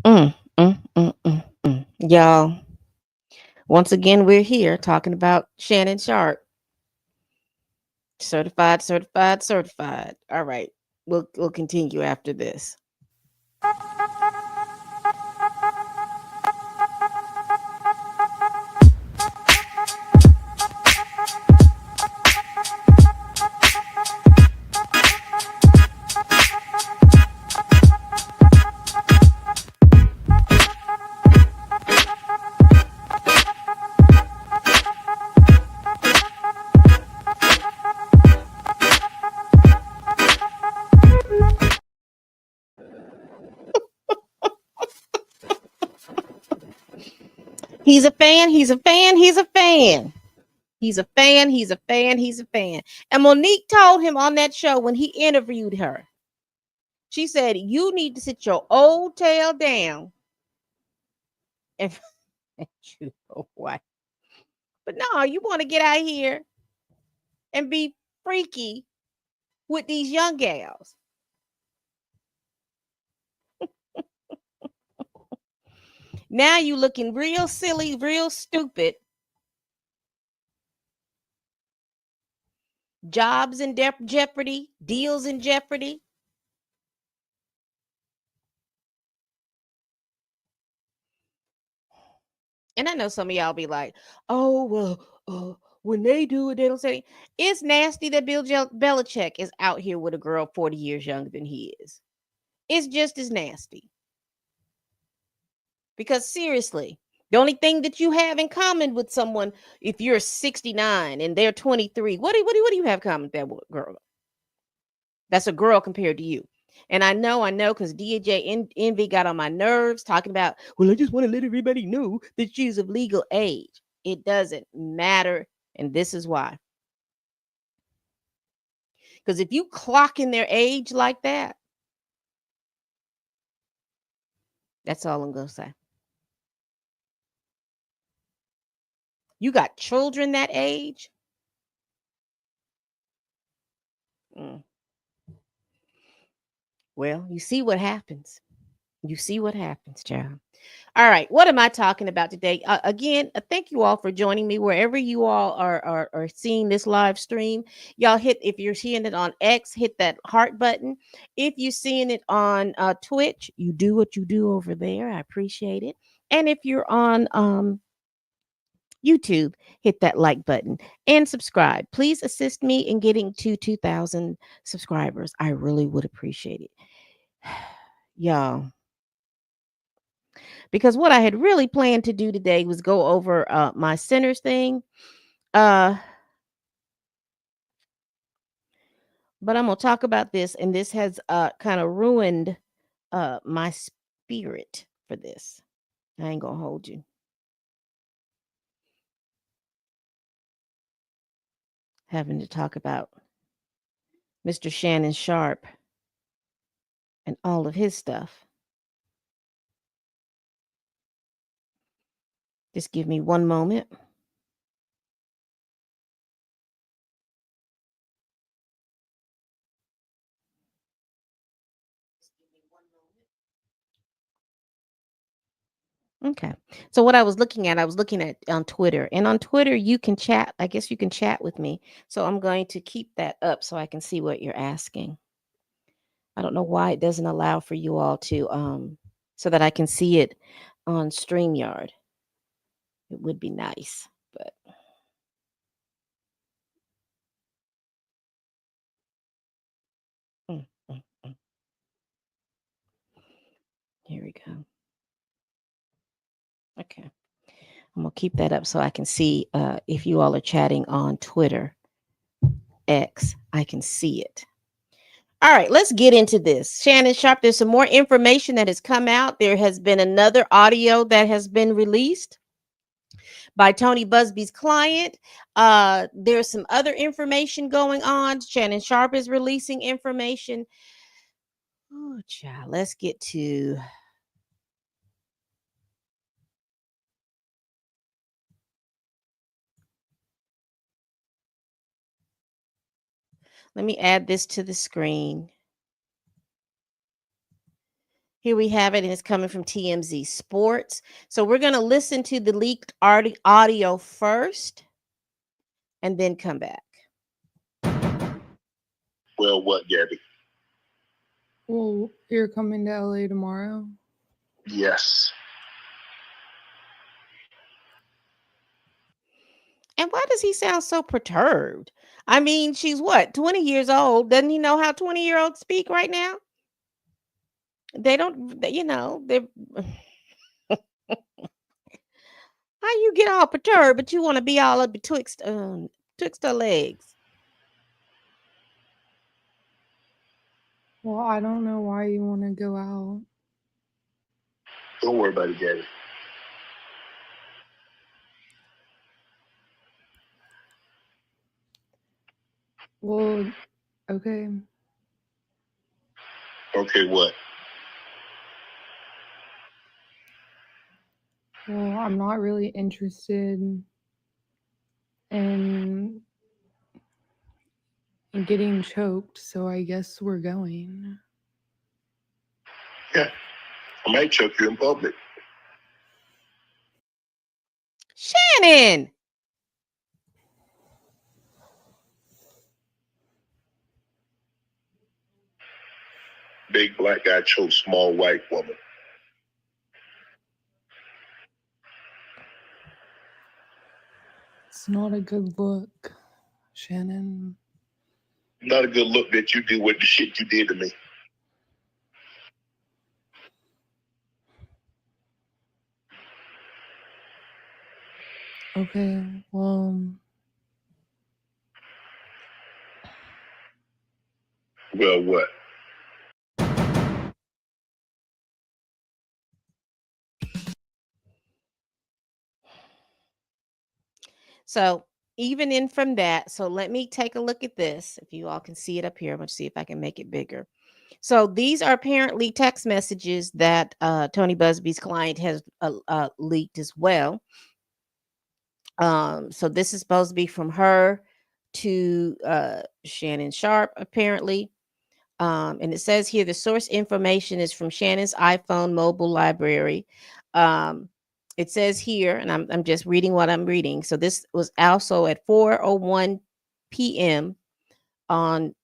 Mm, mm. Y'all, once again, we're here talking about Shannon Sharpe. Certified, certified, certified. All right. We'll continue after this. He's a fan, he's a fan, he's a fan. He's a fan, he's a fan, he's a fan. And Monique told him on that show when he interviewed her, she said, "You need to sit your old tail down and you know what? But no, you want to get out here and be freaky with these young gals. Now you looking real silly, real stupid. Jobs in jeopardy, deals in jeopardy." And I know some of y'all be like, "Oh well, when they do it, they don't say." It's nasty that Belichick is out here with a girl 40 years younger than he is. It's just as nasty. Because seriously, the only thing that you have in common with someone, if you're 69 and they're 23, what do you have in common with that girl? That's a girl compared to you. And I know, because DJ Envy got on my nerves talking about, well, I just want to let everybody know that she's of legal age. It doesn't matter. And this is why. Because if you clock in their age like that, that's all I'm going to say. You got children that age. Mm. Well, you see what happens. You see what happens, child. All right, what am I talking about today? Again, thank you all for joining me wherever you all are seeing this live stream. Y'all hit, if you're seeing it on X, hit that heart button. If you're seeing it on Twitch, you do what you do over there. I appreciate it. And if you're on YouTube, hit that like button and subscribe. Please assist me in getting to 2,000 subscribers. I really would appreciate it. Y'all, because what I had really planned to do today was go over my centers thing. Uh, but I'm gonna talk about this, and this has kind of ruined my spirit for this. I ain't gonna hold you. Having to talk about Mr. Shannon Sharpe and all of his stuff. Just give me one moment. Okay. So what I was looking at, I was looking at on Twitter, and on Twitter you can chat. I guess you can chat with me. So I'm going to keep that up so I can see what you're asking. I don't know why it doesn't allow for you all to so that I can see it on StreamYard. It would be nice, but mm, mm, mm. Here we go. Okay. I'm gonna keep that up so I can see if you all are chatting on Twitter X. I can see it. All right, let's get into this. Shannon Sharpe, there's some more information that has come out. There has been another audio that has been released by Tony Busby's client. There's some other information going on. Shannon Sharpe is releasing information. Oh, child, let's get to. Let me add this to the screen. Here we have it, and it's coming from TMZ Sports. So we're going to listen to the leaked audio first and then come back. Well, what, Gabby? Well, you're coming to LA tomorrow? Yes. And why does he sound so perturbed? I mean, she's what, 20 years old? Doesn't he know how 20-year-olds speak right now? They don't, they're. How you get all perturbed, but you want to be all up betwixt her legs? Well, I don't know why you want to go out. Don't worry about it, Gabby. Well, okay. Okay, what? Well, I'm not really interested in getting choked, so I guess we're going. Yeah. I might choke you in public. Shannon! Big black guy chokes small white woman. It's not a good look, Shannon. Not a good look that you do with the shit you did to me. Okay, well, Well, what? So even in from that, so let me take a look at this. If you all can see it up here, I'm going to see if I can make it bigger. So these are apparently text messages that Tony Busby's client has leaked as well. So this is supposed to be from her to Shannon Sharpe, apparently. And it says here the source information is from Shannon's iPhone mobile library. It says here, and I'm just reading what I'm reading. So this was also at 4:01 p.m. on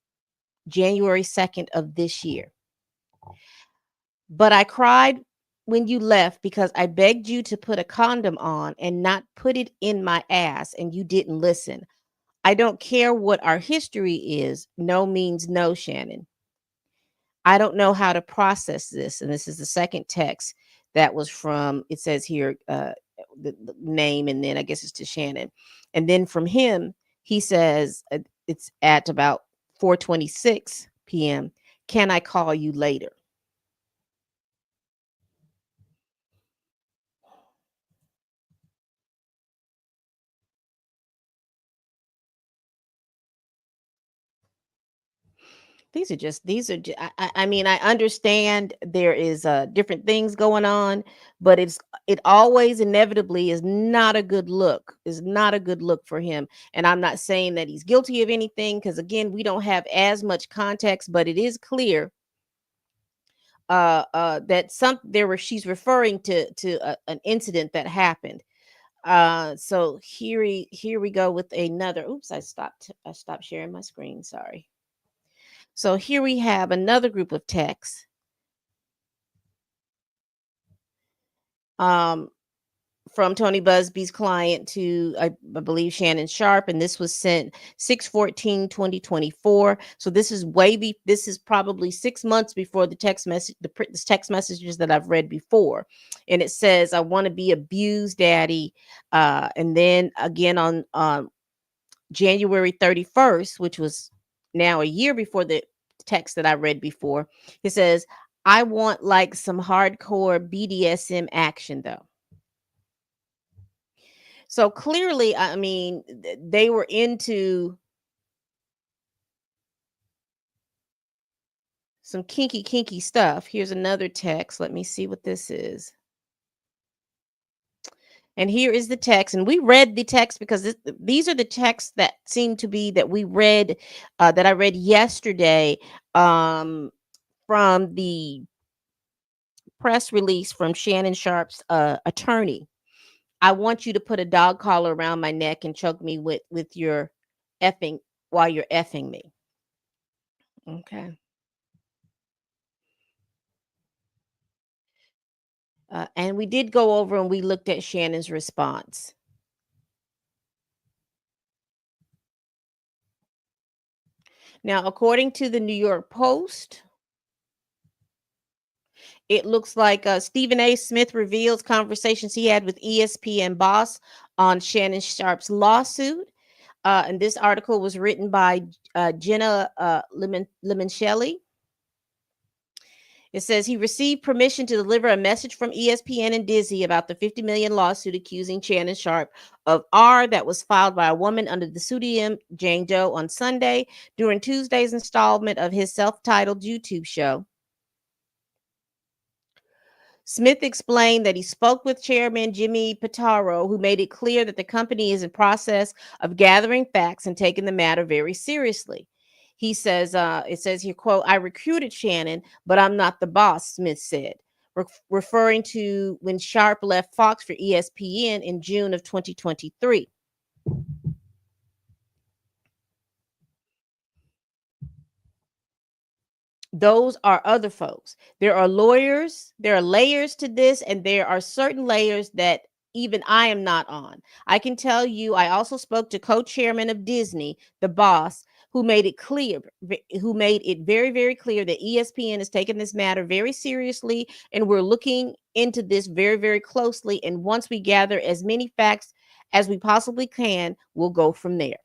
January 2nd of this year. But I cried when you left because I begged you to put a condom on and not put it in my ass, and you didn't listen. I don't care what our history is. No means no, Shannon. I don't know how to process this. And this is the second text that was from, it says here, the name, and then I guess it's to Shannon. And then from him, he says, it's at about 4:26 p.m. Can I call you later? I mean, I understand there is different things going on, but it always inevitably is not a good look, is not a good look for him. And I'm not saying that he's guilty of anything, because again, we don't have as much context, but it is clear that she's referring to an incident that happened. So here we go with another. Oops, I stopped sharing my screen, sorry. So here we have another group of texts um, from Tony Busby's client to, I believe, Shannon Sharpe, and this was sent 6/14/2024. So this is probably 6 months before the text message, the text messages that I've read before, and it says, "I want to be abused, Daddy," and then again on January 31st, which was now a year before the text that I read before, it says, "I want like some hardcore BDSM action though." So clearly, I mean, they were into some kinky stuff. Here's another text. Let me see what this is. And here is the text. And we read the text because these are the texts that seem to be that we read, that I read yesterday, um, from the press release from Shannon Sharpe's attorney. I want you to put a dog collar around my neck and choke me with your effing while you're effing me. Okay. And we did go over and we looked at Shannon's response. Now, according to the New York Post, it looks like Stephen A. Smith reveals conversations he had with ESPN boss on Shannon Sharpe's lawsuit. And this article was written by Jenna Limoncelli. It says he received permission to deliver a message from ESPN and Disney about the 50 million lawsuit accusing Shannon Sharpe of R that was filed by a woman under the pseudonym Jane Doe on Sunday during Tuesday's installment of his self-titled YouTube show. Smith explained that he spoke with Chairman Jimmy Pitaro, who made it clear that the company is in process of gathering facts and taking the matter very seriously. He says, it says here, quote, I recruited Shannon, but I'm not the boss, Smith said, referring to when Sharpe left Fox for ESPN in June of 2023. Those are other folks. There are lawyers, there are layers to this, and there are certain layers that even I am not on. I can tell you, I also spoke to co-chairman of Disney, the boss, who made it clear, who made it very, very clear that ESPN is taking this matter very seriously, and we're looking into this very, very closely. And once we gather as many facts as we possibly can, we'll go from there.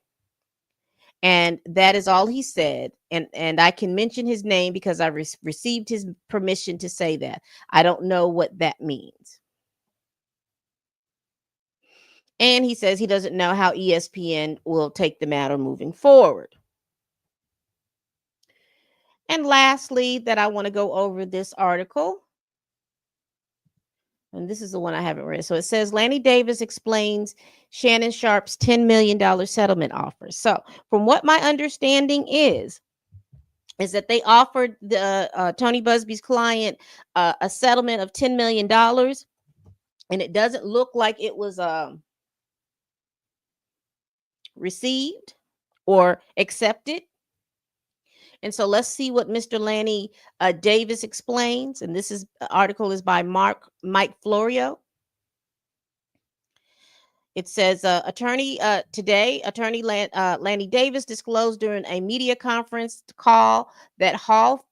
And that is all he said. And I can mention his name because I received his permission to say that. I don't know what that means. And he says he doesn't know how ESPN will take the matter moving forward. And lastly, that I want to go over this article. And this is the one I haven't read. So it says Lanny Davis explains Shannon Sharpe's $10 million settlement offer. So, from what my understanding is that they offered the Tony Busby's client a settlement of $10 million, and it doesn't look like it was received or accepted. And so let's see what Mr. Lanny Davis explains. And this article is by Mike Florio. It says attorney Lanny Davis disclosed during a media conference call that Hall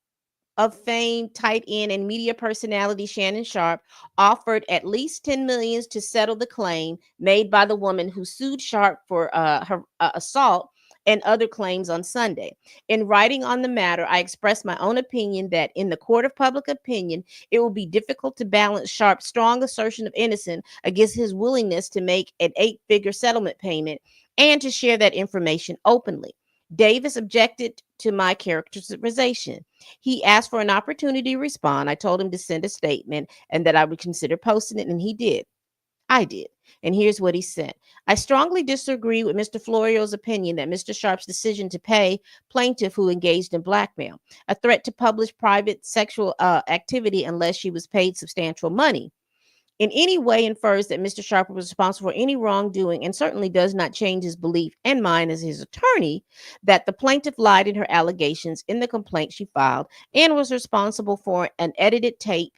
of Fame tight end and media personality Shannon Sharpe offered at least $10 million to settle the claim made by the woman who sued Sharpe for her assault and other claims on Sunday. In writing on the matter, I expressed my own opinion that in the court of public opinion, it will be difficult to balance Sharpe's strong assertion of innocence against his willingness to make an 8-figure settlement payment and to share that information openly. Davis objected to my characterization. He asked for an opportunity to respond. I told him to send a statement and that I would consider posting it, and he did. I did. And here's what he said. I strongly disagree with Mr. Florio's opinion that Mr. Sharpe's decision to pay plaintiff who engaged in blackmail, a threat to publish private sexual activity unless she was paid substantial money, in any way infers that Mr. Sharpe was responsible for any wrongdoing and certainly does not change his belief and mine as his attorney that the plaintiff lied in her allegations in the complaint she filed and was responsible for an edited tape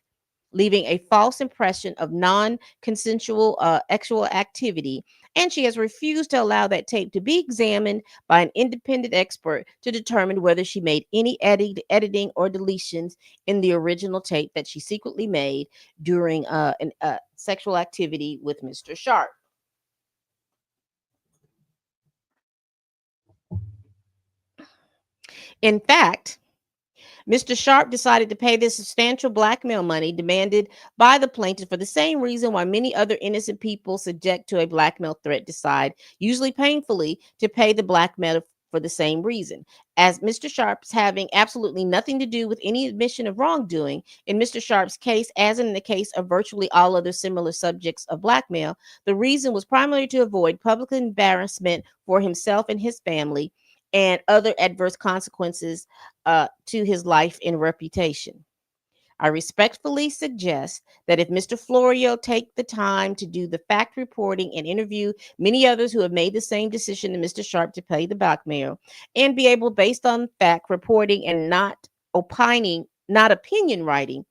leaving a false impression of non-consensual sexual activity, and she has refused to allow that tape to be examined by an independent expert to determine whether she made any editing or deletions in the original tape that she secretly made during sexual activity with Mr. Sharpe. In fact, Mr. Sharpe decided to pay this substantial blackmail money demanded by the plaintiff for the same reason why many other innocent people subject to a blackmail threat decide, usually painfully, to pay the blackmail for the same reason. As Mr. Sharpe's having absolutely nothing to do with any admission of wrongdoing, in Mr. Sharpe's case, as in the case of virtually all other similar subjects of blackmail, the reason was primarily to avoid public embarrassment for himself and his family and other adverse consequences to his life and reputation. I respectfully suggest that if Mr. Florio take the time to do the fact reporting and interview many others who have made the same decision as Mr. Sharpe to pay the blackmail and be able, based on fact reporting and not opining, not opinion writing,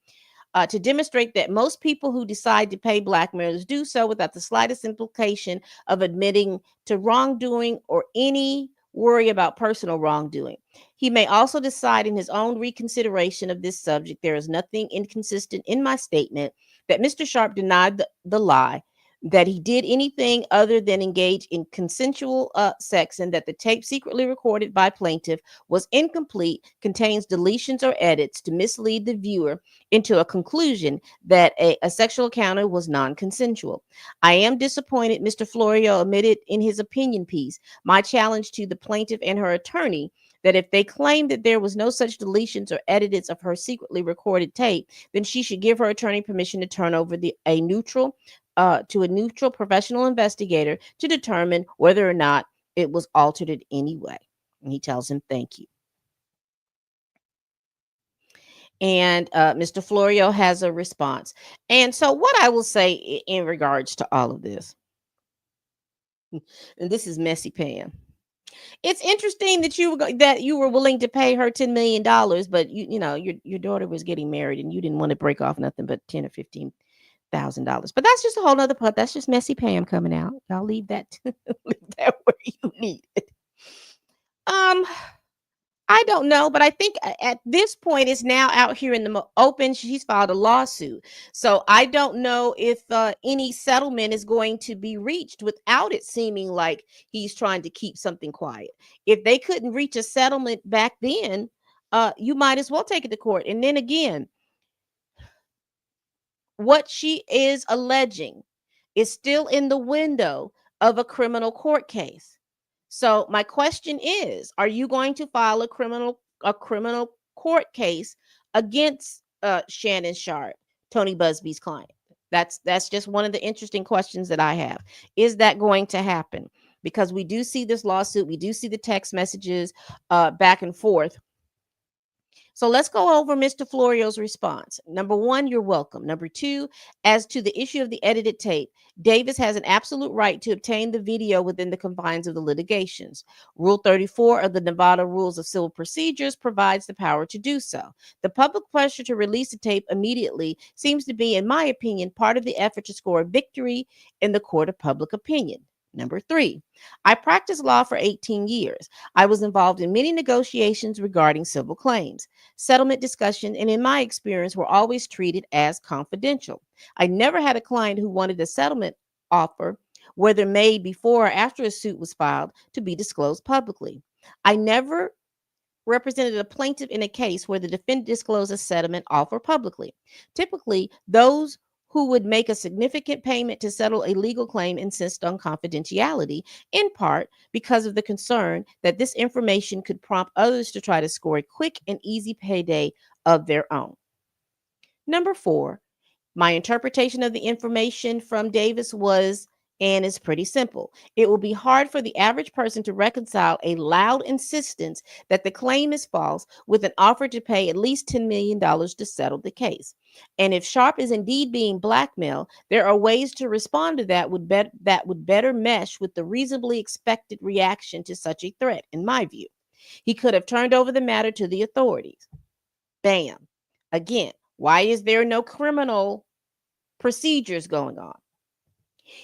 to demonstrate that most people who decide to pay blackmailers do so without the slightest implication of admitting to wrongdoing or any worry about personal wrongdoing. He may also decide in his own reconsideration of this subject there is nothing inconsistent in my statement that Mr. Sharpe denied the lie, that he did anything other than engage in consensual sex, and that the tape secretly recorded by plaintiff was incomplete, contains deletions or edits to mislead the viewer into a conclusion that a sexual encounter was non-consensual. I am disappointed Mr. Florio omitted in his opinion piece my challenge to the plaintiff and her attorney that if they claim that there was no such deletions or edits of her secretly recorded tape, then she should give her attorney permission to turn over a neutral professional investigator to determine whether or not it was altered in any way. And he tells him thank you. And Mr. Florio has a response. And so what I will say in regards to all of this, and this is messy Pam. It's interesting that you were willing to pay her $10 million, but your daughter was getting married and you didn't want to break off nothing but $10,000 or $15,000. But that's just a whole other part. That's just messy Pam coming out. Y'all leave that leave that where you need it. I don't know, but I think at this point it's now out here in the open. She's filed a lawsuit. So I don't know if any settlement is going to be reached without it seeming like he's trying to keep something quiet. If they couldn't reach a settlement back then, you might as well take it to court. And then again, what she is alleging is still in the window of a criminal court case. So my question is, are you going to file a criminal court case against Shannon Sharpe, Tony Busby's client? That's just one of the interesting questions that I have. Is that going to happen? Because we do see this lawsuit, we do see the text messages back and forth. So let's go over Mr. Florio's response. Number one, you're welcome. Number two, as to the issue of the edited tape, Davis has an absolute right to obtain the video within the confines of the litigations. Rule 34 of the Nevada Rules of Civil Procedures provides the power to do so. The public pressure to release the tape immediately seems to be, in my opinion, part of the effort to score a victory in the court of public opinion. Number three, I practiced law for 18 years. I was involved in many negotiations regarding civil claims. Settlement discussion, and in my experience, were always treated as confidential. I never had a client who wanted a settlement offer, whether made before or after a suit was filed, to be disclosed publicly. I never represented a plaintiff in a case where the defendant disclosed a settlement offer publicly. Typically, those who would make a significant payment to settle a legal claim insist on confidentiality, in part because of the concern that this information could prompt others to try to score a quick and easy payday of their own. Number four, my interpretation of the information from Davis was and is pretty simple. It will be hard for the average person to reconcile a loud insistence that the claim is false with an offer to pay at least $10 million to settle the case. And if Sharpe is indeed being blackmailed, there are ways to respond to that would better mesh with the reasonably expected reaction to such a threat, in my view. He could have turned over the matter to the authorities. Bam. Again, why is there no criminal procedures going on?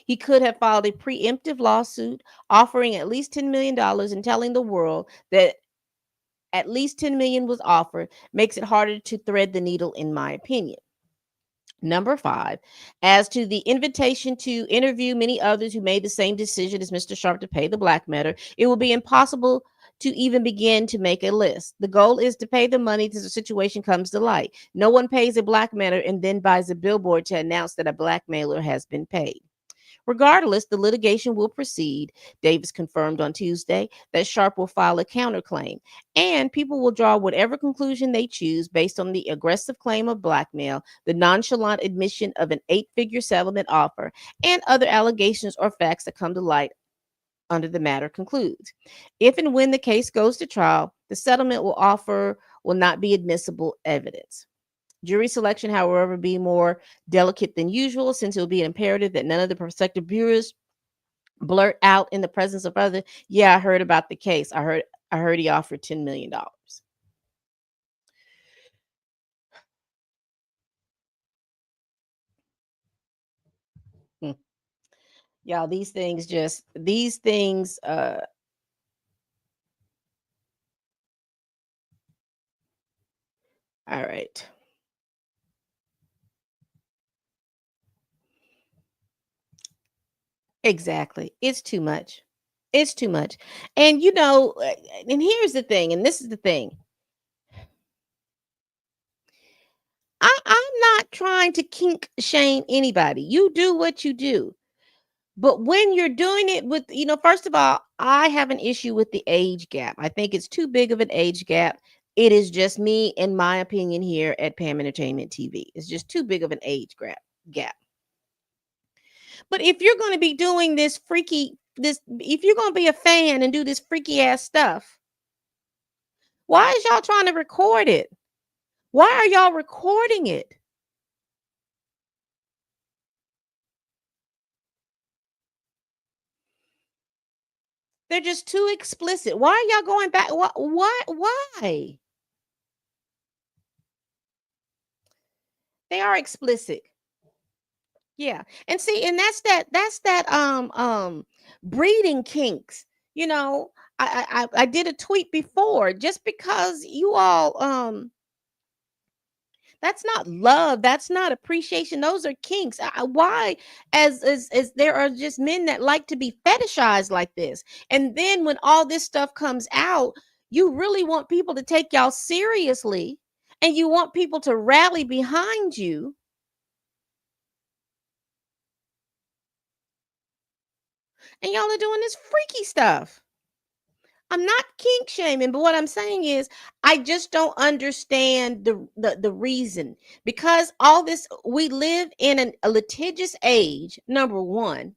He could have filed a preemptive lawsuit offering at least $10 million and telling the world that at least $10 million was offered makes it harder to thread the needle, in my opinion. Number five, as to the invitation to interview many others who made the same decision as Mr. Sharpe to pay the blackmailer, it will be impossible to even begin to make a list. The goal is to pay the money till the situation comes to light. No one pays a blackmailer and then buys a billboard to announce that a blackmailer has been paid. Regardless, the litigation will proceed. Davis confirmed on Tuesday that Sharpe will file a counterclaim, and people will draw whatever conclusion they choose based on the aggressive claim of blackmail, the nonchalant admission of an 8-figure settlement offer, and other allegations or facts that come to light under the matter concludes. If and when the case goes to trial, the settlement will offer will not be admissible evidence. Jury selection, however, be more delicate than usual, since it will be imperative that none of the prospective jurors blurt out in the presence of others, "Yeah, I heard about the case. I heard he offered $10 million." Hmm. Y'all, these things. All right. Exactly. It's too much. It's too much. And and here's the thing, and this is the thing. I'm not trying to kink shame anybody. You do what you do. But when you're doing it with, first of all, I have an issue with the age gap. I think it's too big of an age gap. It is just me, in my opinion, here at Pam Entertainment TV. It's just too big of an age gap. But if you're going to be doing if you're going to be a fan and do this freaky ass stuff, why is y'all trying to record it? Why are y'all recording it? They're just too explicit. Why are y'all going back? What? Why? They are explicit. Yeah. And see, and that's that breeding kinks. You know, I did a tweet before. Just because you all that's not love, that's not appreciation. Those are kinks. Why as there are just men that like to be fetishized like this. And then when all this stuff comes out, you really want people to take y'all seriously, and you want people to rally behind you, and y'all are doing this freaky stuff. I'm not kink shaming, but what I'm saying is I just don't understand the reason, because all this, we live in a litigious age. Number one,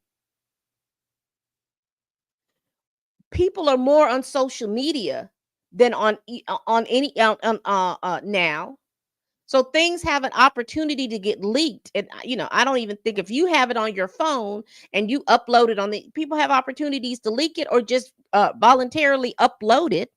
people are more on social media than on any now. So things have an opportunity to get leaked. And I don't even think, if you have it on your phone and you upload it on the people have opportunities to leak it or just voluntarily upload it.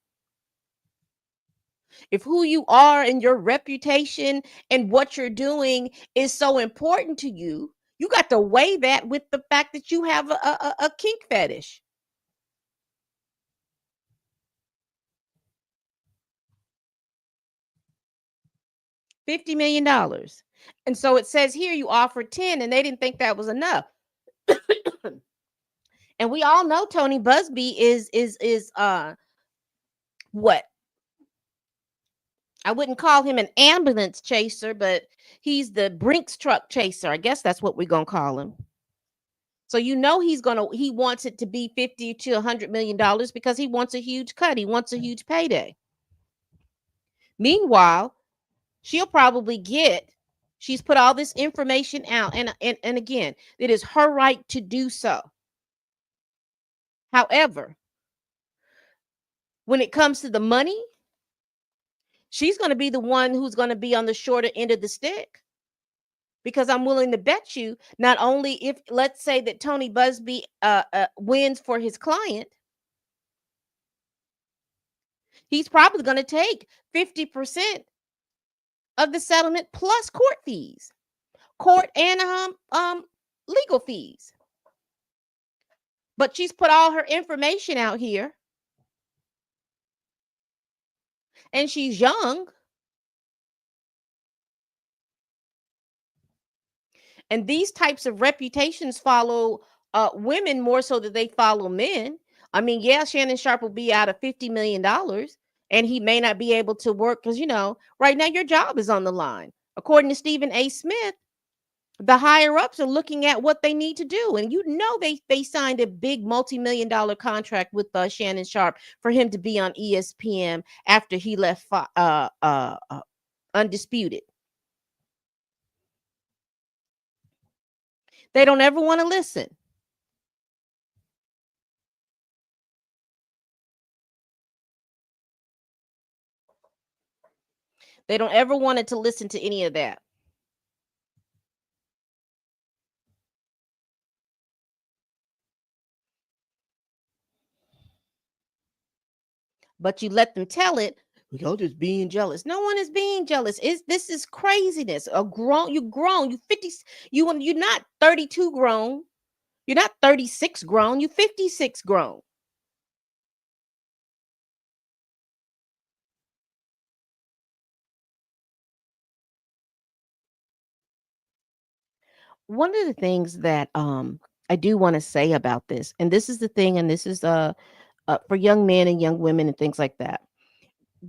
If who you are and your reputation and what you're doing is so important to you, you got to weigh that with the fact that you have a kink fetish. $50 million. And so it says here you offered 10 and they didn't think that was enough. And we all know Tony Busby is what, I wouldn't call him an ambulance chaser, but he's the Brinks truck chaser. I guess that's what we're gonna call him. So he wants it to be 50 to $100 million because he wants a huge cut. He wants a huge payday. Meanwhile, she'll probably she's put all this information out, and again, it is her right to do so. However, when it comes to the money, she's going to be the one who's going to be on the shorter end of the stick, because I'm willing to bet you, not only if, let's say that Tony Busby wins for his client, he's probably going to take 50% of the settlement plus court and legal fees. But she's put all her information out here, and she's young. And these types of reputations follow women more so than they follow men. I mean, yeah, Shannon Sharpe will be out of $50 million, and he may not be able to work because, right now your job is on the line. According to Stephen A. Smith, The higher ups are looking at what they need to do, and they signed a big multi-million-dollar contract with Shannon Sharpe for him to be on ESPN after he left Undisputed. They don't ever want to listen. They don't ever wanted to listen to any of that. But you let them tell it. Y'all just being jealous. No one is being jealous. This is craziness. You grown. You 50. You're not 32 grown. You're not 36 grown. You're 56 grown. One of the things that I do want to say about this, and this is the thing, and this is for young men and young women and things like that.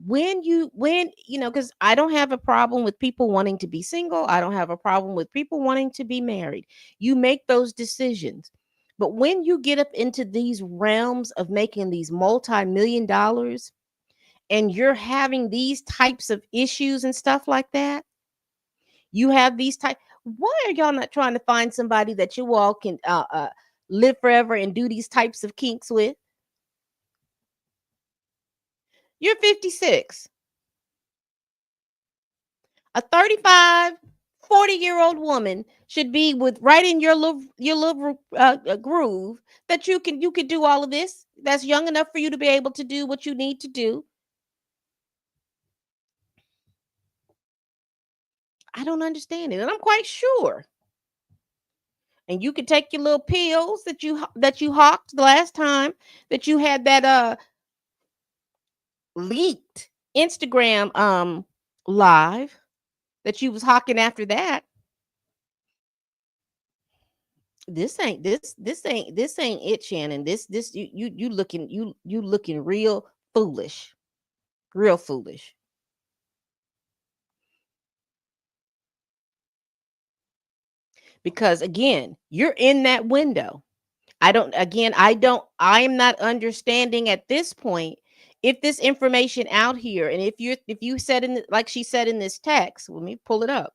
When because I don't have a problem with people wanting to be single. I don't have a problem with people wanting to be married. You make those decisions. But when you get up into these realms of making these multi-million dollars and you're having these types of issues and stuff like that, you have these type. Why are y'all not trying to find somebody that you all can live forever and do these types of kinks with? You're 56. A 35, 40-year-old woman should be with right in your little groove that you can do all of this. That's young enough for you to be able to do what you need to do. I don't understand it, and I'm quite sure. And you can take your little pills that you hawked the last time that you had that leaked Instagram live that you was hawking after that. This ain't it, Shannon. This you looking real foolish. Real foolish. Because again, you're in that window. I am not understanding at this point if this information out here, and if you said like she said in this text, let me pull it up.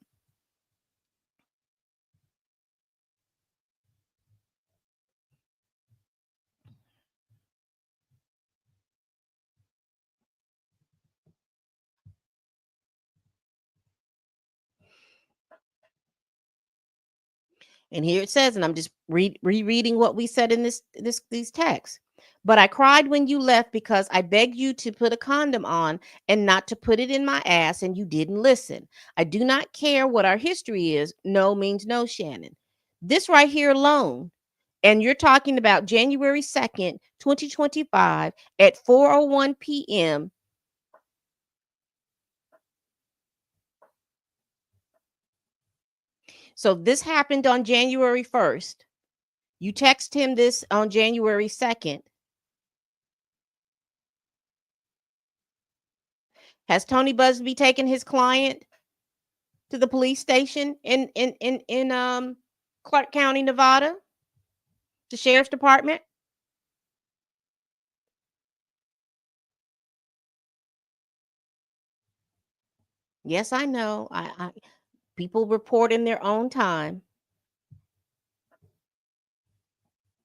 And here it says, and I'm just rereading what we said in these texts. But I cried when you left because I begged you to put a condom on and not to put it in my ass, and you didn't listen. I do not care what our history is. No means no, Shannon. This right here alone, and you're talking about January 2nd, 2025 at 4:01 p.m. So this happened on January 1st. You text him this on January 2nd. Has Tony Busby taken his client to the police station in Clark County, Nevada, the sheriff's department? Yes, I know. I people report in their own time,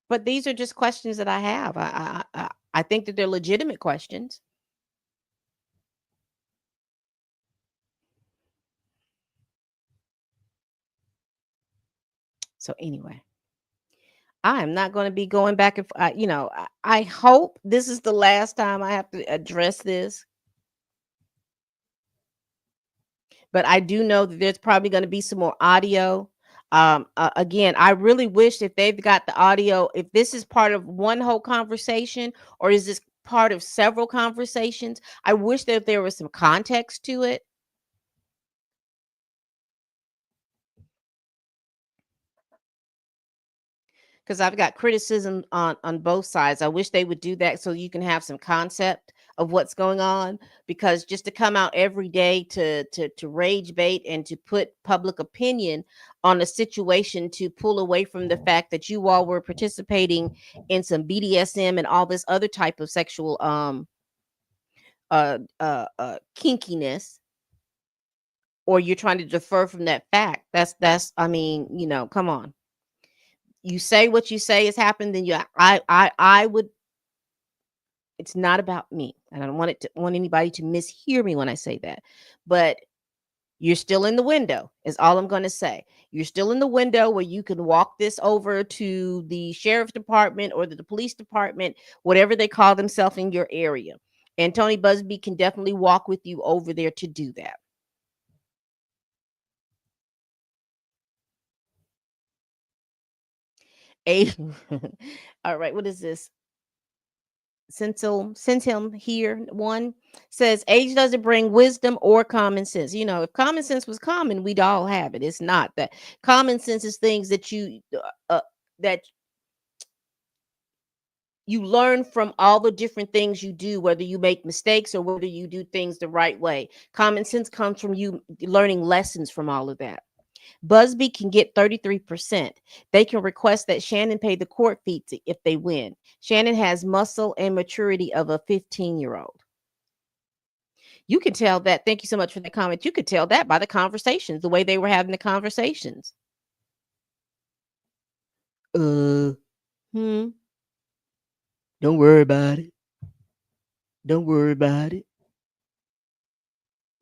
but these are just questions that I have. I think that they're legitimate questions. So anyway, I am not going to be going back and I hope this is the last time I have to address this. But I do know that there's probably going to be some more audio. Again, I really wish if they've got the audio, if this is part of one whole conversation or is this part of several conversations, I wish that there was some context to it. Because I've got criticism on both sides. I wish they would do that so you can have some concept of what's going on, because just to come out every day to rage bait and to put public opinion on a situation, to pull away from the fact that you all were participating in some BDSM and all this other type of sexual kinkiness, or you're trying to defer from that fact. That's I mean, come on. You say what you say has happened, then I would, it's not about me. And I don't want anybody to mishear me when I say that. But you're still in the window, is all I'm going to say. You're still in the window where you can walk this over to the sheriff's department or the police department, whatever they call themselves in your area. And Tony Busby can definitely walk with you over there to do that. A all right, what is this? Since him here one says age doesn't bring wisdom or common sense. If common sense was common, we'd all have it. It's not that. Common sense is things that you learn from all the different things you do, whether you make mistakes or whether you do things the right way. Common sense comes from you learning lessons from all of that. Busby can get 33%. They can request that Shannon pay the court fee if they win. Shannon has muscle and maturity of a 15-year-old. You can tell that. Thank you so much for the comment. You could tell that by the conversations, the way they were having the conversations. Uh, hmm. Don't worry about it. Don't worry about it.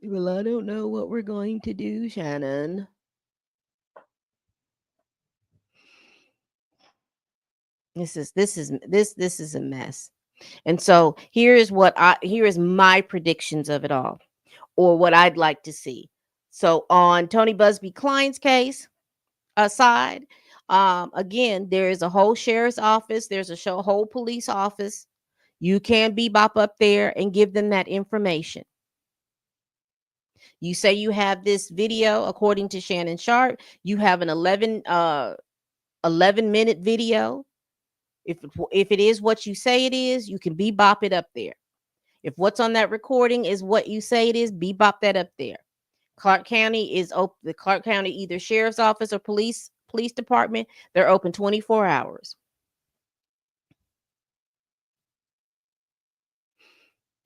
Well, I don't know what we're going to do, Shannon. This is a mess. And so here is my predictions of it all, or what I'd like to see. So on Tony Busby Klein's case aside, again, there is a whole sheriff's office, there's a whole police office. You can bebop up there and give them that information. You say you have this video, according to Shannon Sharpe, you have an 11-minute video. If it is what you say it is, you can bebop it up there. If what's on that recording is what you say it is, bebop that up there. Clark County is open. The Clark County either sheriff's office or police department, they're open 24 hours.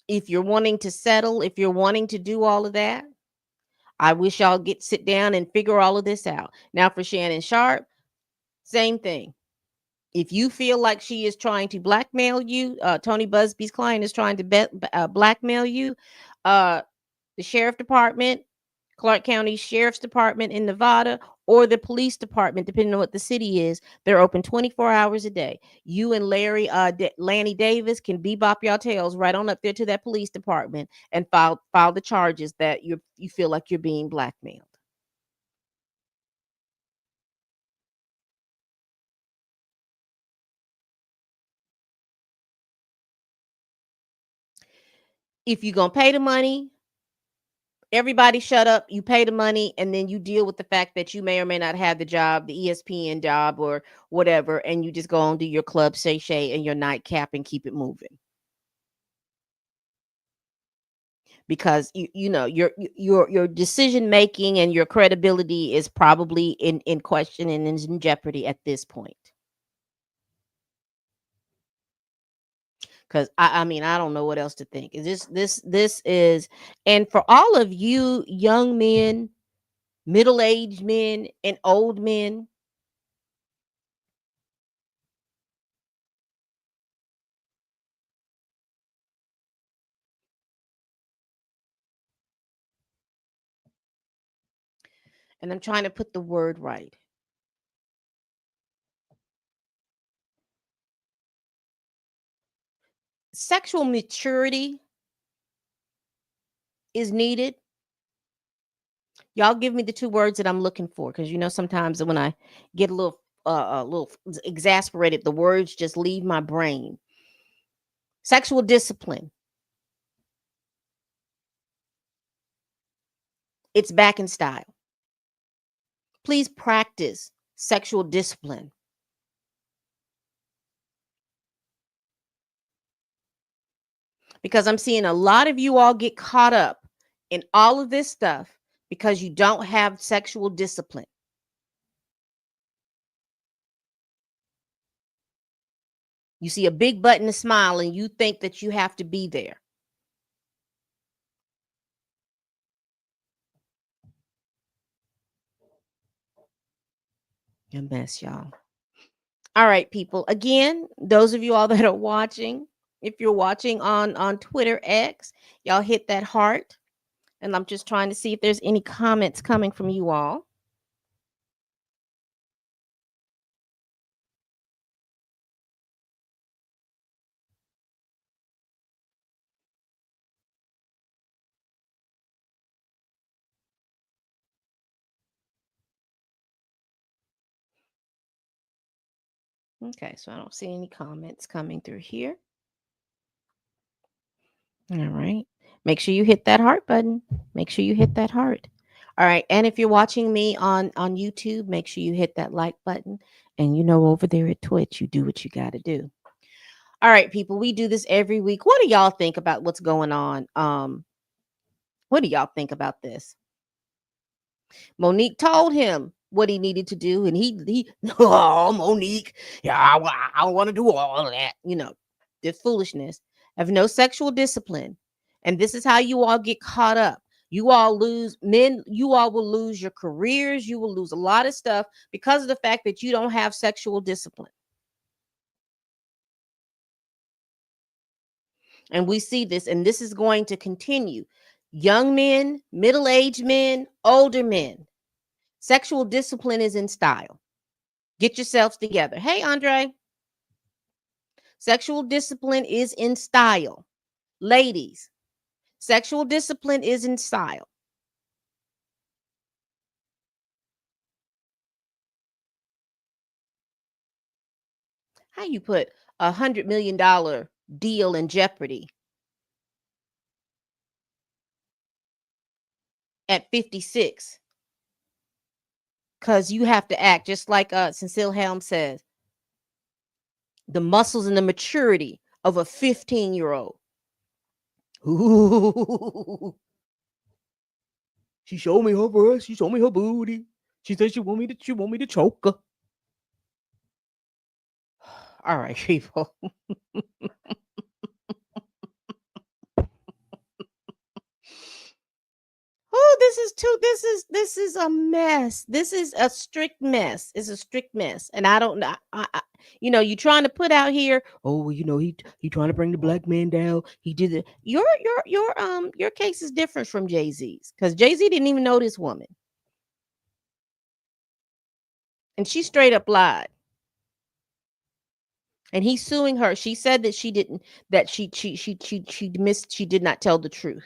If you're wanting to settle, if you're wanting to do all of that, I wish y'all sit down and figure all of this out. Now for Shannon Sharpe, same thing. If you feel like she is trying to blackmail you, Tony Busby's client is trying to blackmail you, the sheriff department, Clark County Sheriff's Department in Nevada, or the police department, depending on what the city is, they're open 24 hours a day. You and Lanny Davis can bebop your tails right on up there to that police department and file the charges that you feel like you're being blackmailed. If you're gonna pay the money, everybody shut up, you pay the money, and then you deal with the fact that you may or may not have the job, the ESPN job or whatever, and you just go on, do your club sachet and your nightcap and keep it moving. Because your decision making and your credibility is probably in question and is in jeopardy at this point. Because I mean, I don't know what else to think. Is this is, and for all of you young men, middle-aged men, and old men, and I'm trying to put the word right. Sexual maturity is needed. Y'all give me the two words that I'm looking for, because sometimes when I get a little exasperated, the words just leave my brain. Sexual discipline. It's back in style. Please practice sexual discipline. because I'm seeing a lot of you all get caught up in all of this stuff because you don't have sexual discipline. You see a big button to smile and you think that you have to be there. A mess, y'all. All right, people. Again, those of you all that are watching, if you're watching on Twitter X, y'all hit that heart. And I'm just trying to see if there's any comments coming from you all. Okay, so I don't see any comments coming through here. All right. Make sure you hit that heart button. Make sure you hit that heart. All right. And if you're watching me on YouTube, make sure you hit that like button. And you know, over there at Twitch, you do what you got to do. All right, people, we do this every week. What do y'all think about what's going on? What do y'all think about this? Monique told him what he needed to do, and he oh, Monique, yeah, I don't want to do all of that. You know, this foolishness. Have no sexual discipline, and this is how you all get caught up. You all lose men. You all will lose your careers. You will lose a lot of stuff because of the fact that you don't have sexual discipline. And we see this, and this is going to continue. Young men, middle-aged men, older men. Sexual discipline is in style. Get yourselves together. Hey, Andre. Sexual discipline is in style. Ladies, sexual discipline is in style. How you put $100 million deal in jeopardy at 56? Because you have to act just like Cecile Helm says, the muscles and the maturity of a 15-year-old. Ooh. She showed me her breast. She showed me her booty. She said she want me to choke her. All right, people. Oh, this is a mess. This is a strict mess. It's a strict mess. And I don't know. You know, you trying to put out here, oh, well, you know, he trying to bring the black man down. He did it. Your case is different from Jay-Z's, because Jay-Z didn't even know this woman. And she straight up lied. And he's suing her. She said that she didn't, that she missed, she did not tell the truth.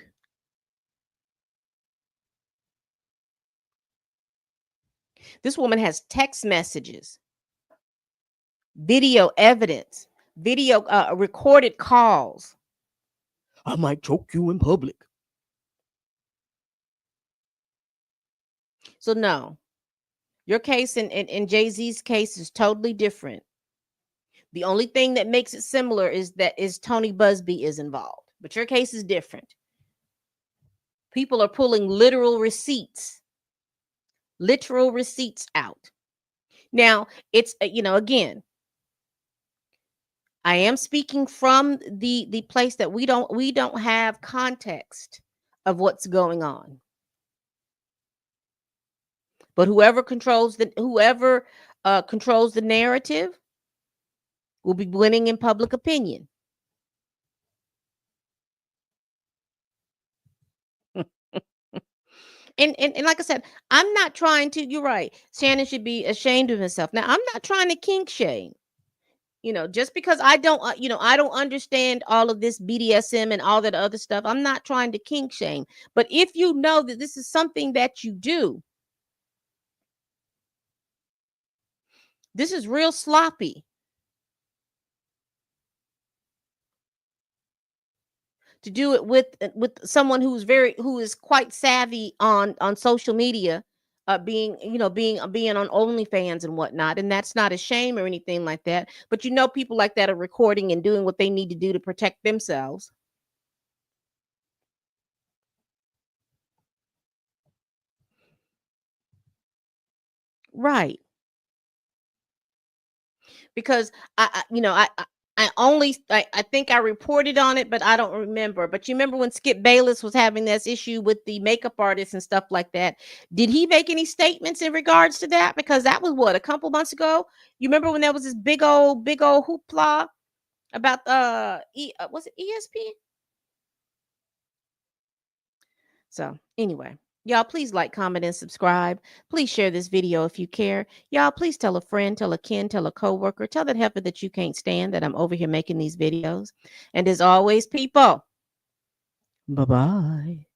This woman has text messages, video evidence, video recorded calls. I might choke you in public. So no, your case and Jay-Z's case is totally different. The only thing that makes it similar is that Tony Busby is involved, but your case is different. People are pulling literal receipts out. Now, it's you know, again, I am speaking from the place that we don't have context of what's going on. But whoever controls the narrative will be winning in public opinion. And like I said, I'm not trying to, you're right. Shannon should be ashamed of himself. Now, I'm not trying to kink shame. You know, just because I don't, I don't understand all of this BDSM and all that other stuff. I'm not trying to kink shame. But if you know that this is something that you do, this is real sloppy. To do it with someone who is quite savvy on social media, being on OnlyFans and whatnot, and that's not a shame or anything like that. But you know, people like that are recording and doing what they need to do to protect themselves. Right. Because I think I reported on it, but I don't remember. But you remember when Skip Bayless was having this issue with the makeup artists and stuff like that? Did he make any statements in regards to that? Because that was what, a couple months ago. You remember when there was this big old hoopla about was it ESP? So anyway, y'all please like, comment, and subscribe. Please share this video if you care. Y'all please tell a friend, tell a kin, tell a coworker, tell that heifer that you can't stand that I'm over here making these videos. And as always, people, bye-bye.